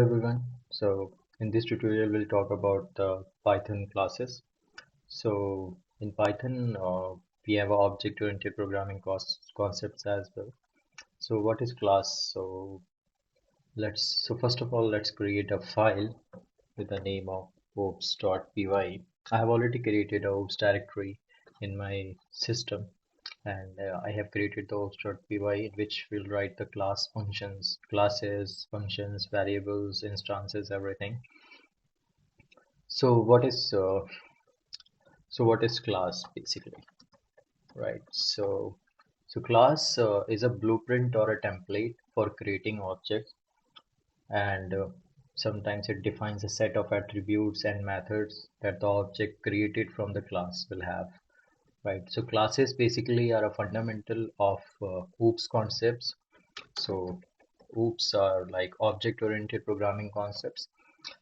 Everyone. So in this tutorial, we'll talk about the Python classes. So in Python, we have object-oriented programming concepts as well. So what is class? So first of all, let's create a file with the name of oops.py. I have already created a oops directory in my system, and I have created the oops.py in which we'll write the class functions, classes, functions, variables, instances, everything. So what is class basically, right? So class is a blueprint or a template for creating objects, and sometimes it defines a set of attributes and methods that the object created from the class will have, right? So classes basically are a fundamental of OOPS concepts. So OOPS are like object-oriented programming concepts,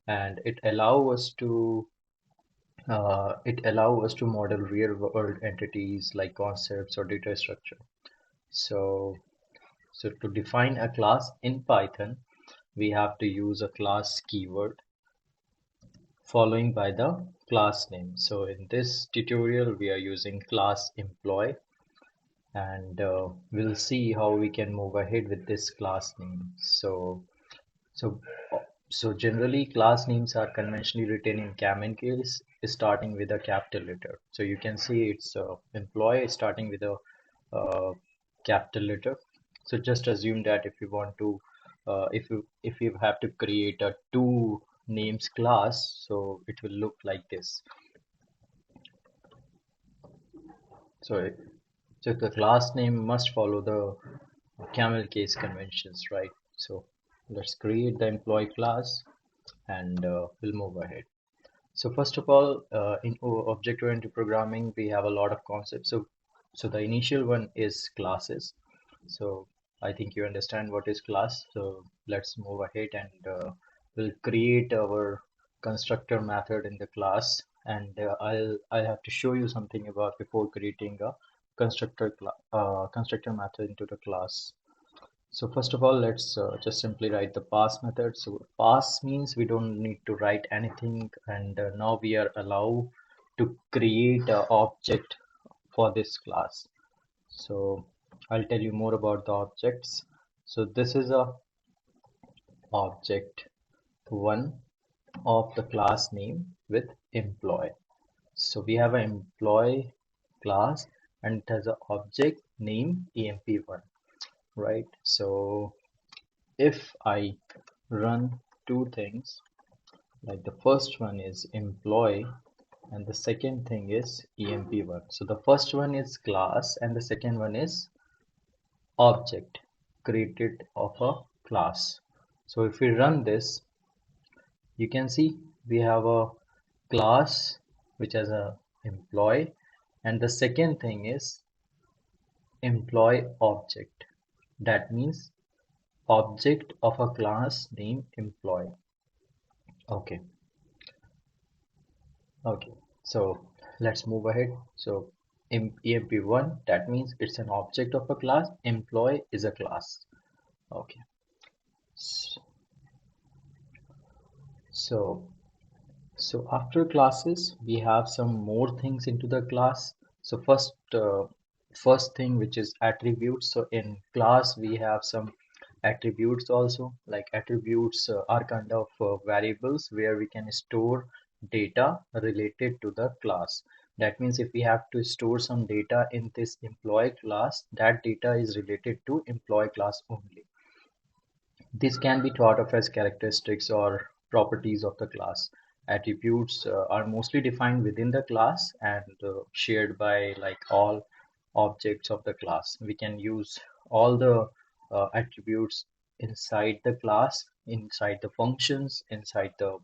and it allow us to model real world entities like concepts or data structure. So, so to define a class in Python, we have to use a class keyword following by the class name. So in this tutorial, we are using class employee, and we'll see how we can move ahead with this class name. So, so generally class names are conventionally written in Camel case, starting with a capital letter. So you can see it's employee starting with a capital letter. So just assume that if you want to, if you have to create a two names class, so it will look like this. So, so the class name must follow the camel case conventions, right? So let's create the employee class, and we'll move ahead. So first of all, in object-oriented programming, we have a lot of concepts. So the initial one is classes. So I think you understand what is class. So let's move ahead, and we'll create our constructor method in the class. And I'll have to show you something about before creating a constructor method into the class. So first of all, let's just simply write the pass method. So pass means we don't need to write anything, and now we are allowed to create an object for this class. So I'll tell you more about the objects. So this is a object one of the class name with employee. So we have an employee class, and it has an object name emp1, right? So if I run two things, like the first one is employee and the second thing is emp1. So the first one is class and the second one is object created of a class. So if we run this, you can see we have a class which has a employee, and the second thing is employee object. That means object of a class named employee. Okay. Okay, so let's move ahead. So emp1, that means it's an object of a class. Employee is a class. Okay. S- So so after classes, we have some more things into the class. So first thing, which is attributes. So in class we have some attributes also. Like attributes are kind of variables where we can store data related to the class. That means if we have to store some data in this employee class, that data is related to employee class only. This can be thought of as characteristics or properties of the class. Attributes are mostly defined within the class and shared by like all objects of the class. We can use all the attributes inside the class, inside the functions, inside the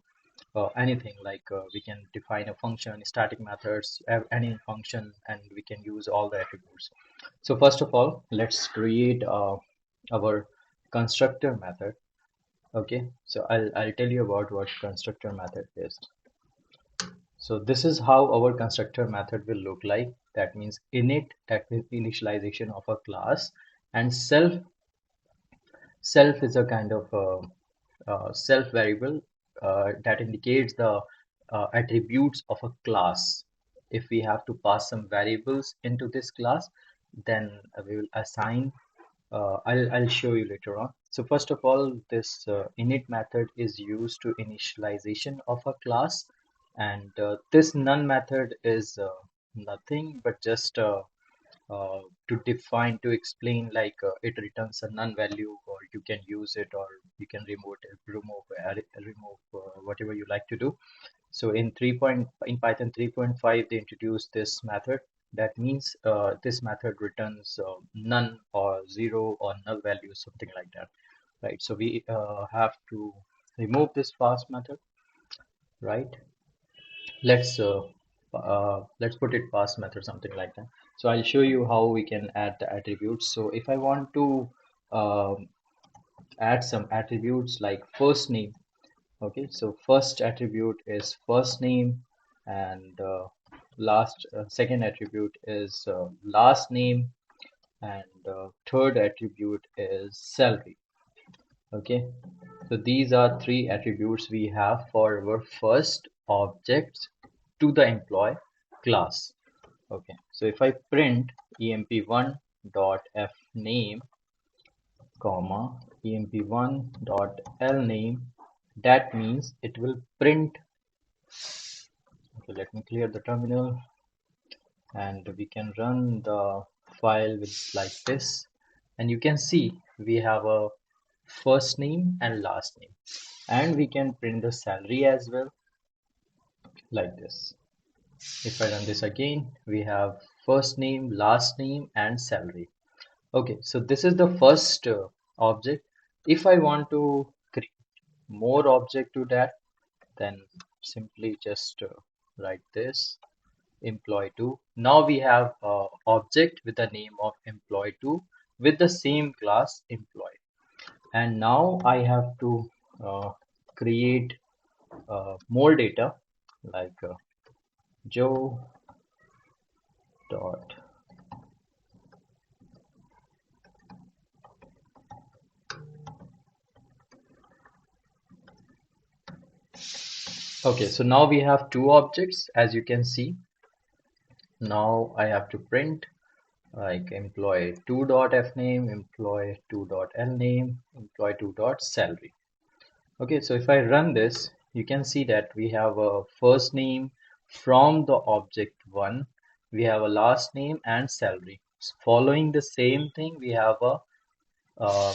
anything like we can define a function, static methods, any function, and we can use all the attributes. So first of all, let's create our constructor method. Okay, so I'll tell you about what constructor method is. So this is how our constructor method will look like. That means init, that means initialization of a class, and self is a kind of self variable that indicates the attributes of a class. If we have to pass some variables into this class, then we will assign. I'll show you later on. So first of all, this init method is used to initialization of a class, and this none method is nothing but just uh, to define, to explain, like it returns a none value, or you can use it, or you can remove whatever you like to do. So in Python 3.5 they introduced this method. That means this method returns none or zero or null value, something like that, right? So we have to remove this pass method, right? Let's put it pass method, something like that. So I'll show you how we can add the attributes. So if I want to um, add some attributes like first name. Okay, so first attribute is first name, and last second attribute is last name, and third attribute is salary. Okay, so these are three attributes we have for our first objects to the employee class. Okay, so if I print emp1 dot f name comma emp1 dot l name, that means it will print. Okay, let me clear the terminal, and we can run the file with like this, and you can see we have a first name and last name, and we can print the salary as well, like this. If I run this again, we have first name, last name, and salary. Okay, so this is the first object. If I want to create more object to that, then simply just write this employee2. Now we have object with the name of employee2 with the same class employee. And now I have to create more data, like Joe dot. Okay, so now we have two objects, as you can see. Now I have to print like employee2 dot f name, employee2 dot l name, employee2 dot salary. Okay, so if I run this, you can see that we have a first name from the object 1, we have a last name and salary. Following the same thing, we have a uh,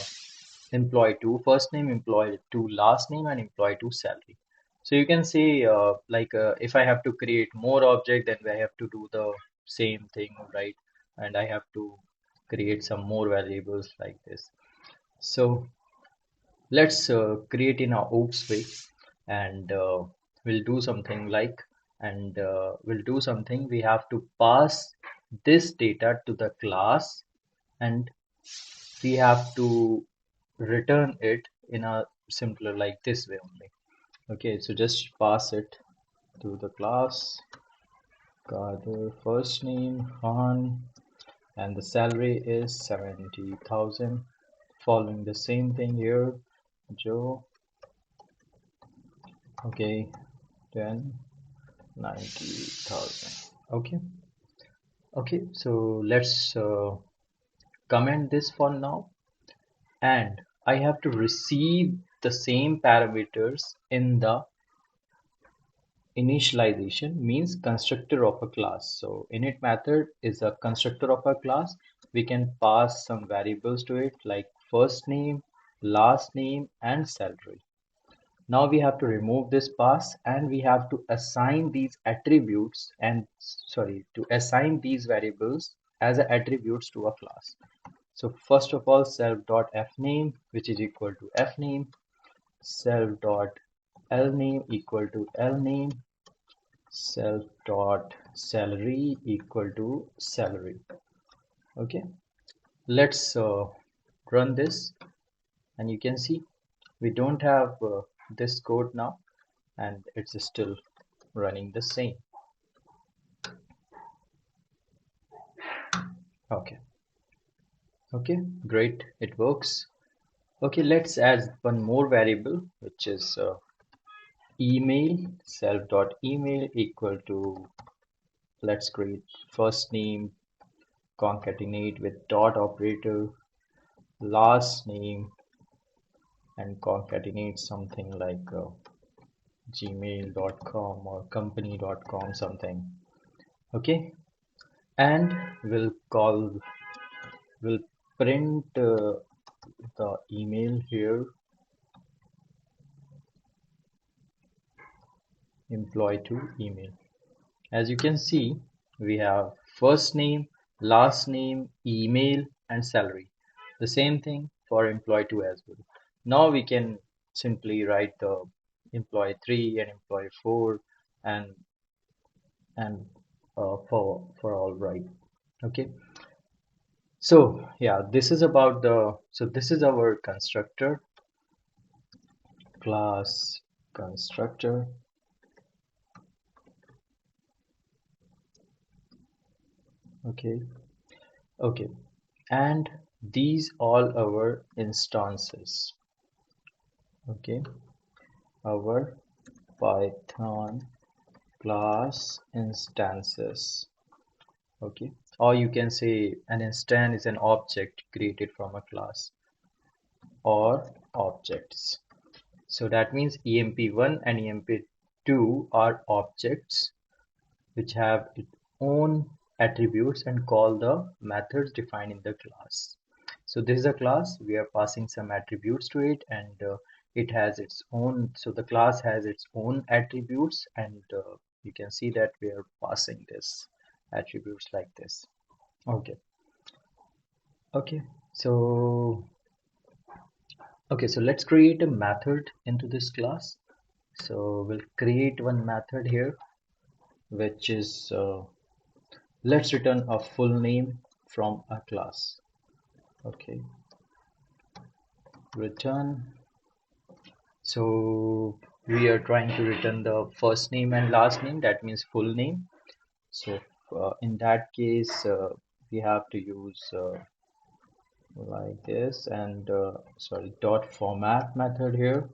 employee2 first name, employee2 last name, and employee2 salary. So you can see if I have to create more object, then I have to do the same thing, right? And I have to create some more variables like this. So let's create in a oops way, and we'll do something like, and we'll do something, we have to pass this data to the class, and we have to return it in a simpler like this way only. Okay, so just pass it to the class, Kadir first name Han, and the salary is 70,000. Following the same thing here, Joe. Okay, then 90,000. Okay, okay, so let's comment this for now, and I have to receive the same parameters in the initialization, means constructor of a class. So init method is a constructor of a class. We can pass some variables to it like first name, last name, and salary. Now we have to remove this pass, and we have to assign these attributes, and sorry, to assign these variables as attributes to a class. So first of all, self.fname, which is equal to fname, self.lname equal to lname, self.salary equal to salary. Okay, let's run this, and you can see we don't have this code now, and it's still running the same. Okay, okay, great, it works. Okay, let's add one more variable, which is email. Self dot email equal to, let's create first name, concatenate with dot operator, last name, and concatenate something like gmail.com or company.com something. Okay, and we'll print the email here, employee to email. As you can see, we have first name, last name, email, and salary. The same thing for employee 2 as well. Now we can simply write the employee 3 and employee 4 and for all right. Okay. So yeah, this is about this is our constructor, class constructor. Okay. Okay. And these all our instances. Okay, our Python class instances. Okay, or you can say an instance is an object created from a class or objects. So that means emp1 and emp2 are objects which have its own attributes and call the methods defined in the class. So this is a class, we are passing some attributes to it, and it has its own, so the class has its own attributes, and you can see that we are passing this attributes like this. Okay, okay, so let's create a method into this class. So we'll create one method here, which is let's return a full name from a class. Okay, return. So we are trying to return the first name and last name, that means full name. So in that case, we have to use like this, and sorry, dot format method here,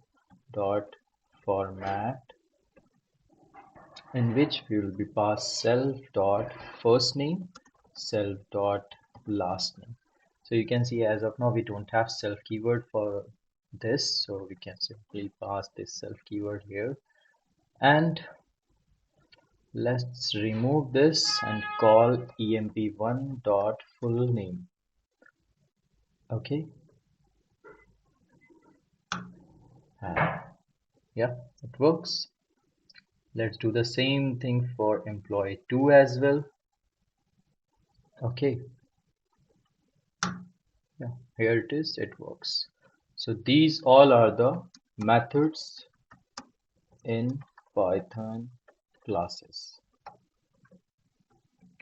dot format, in which we will be passed self dot first name, self dot last name. So you can see as of now we don't have self keyword for this, so we can simply pass this self keyword here, and let's remove this and call emp1 dot full name. Okay, and yeah, it works. Let's do the same thing for employee 2 as well. Okay, yeah, here it is, it works. So these all are the methods in Python classes.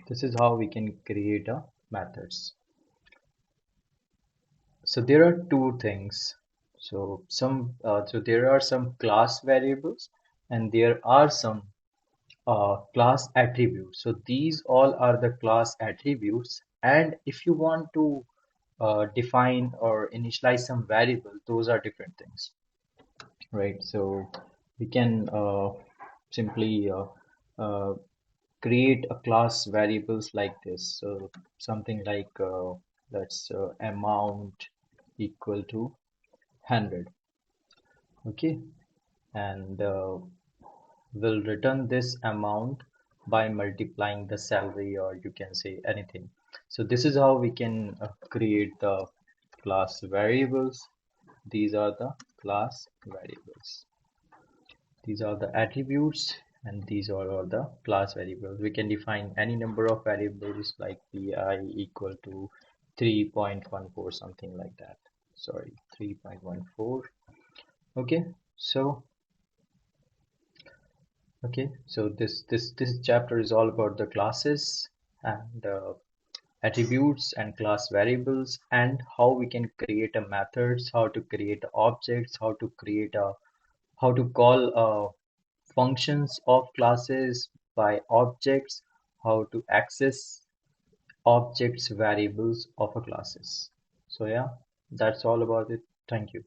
This is how we can create a methods. So there are two things. So there are some class variables and there are some class attributes. So these all are the class attributes, and if you want to define or initialize some variable, those are different things, right? So we can simply uh, create a class variables like this. So something like let's amount equal to 100. Okay, and will return this amount by multiplying the salary, or you can say anything. So this is how we can create the class variables. These are the class variables. These are the attributes, and these are all the class variables. We can define any number of variables like pi equal to 3.14, something like that. Sorry, 3.14. Okay, so this chapter is all about the classes and attributes and class variables, and how we can create a methods, how to create objects, how to call functions of classes by objects, how to access objects variables of a classes. So yeah, that's all about it. Thank you.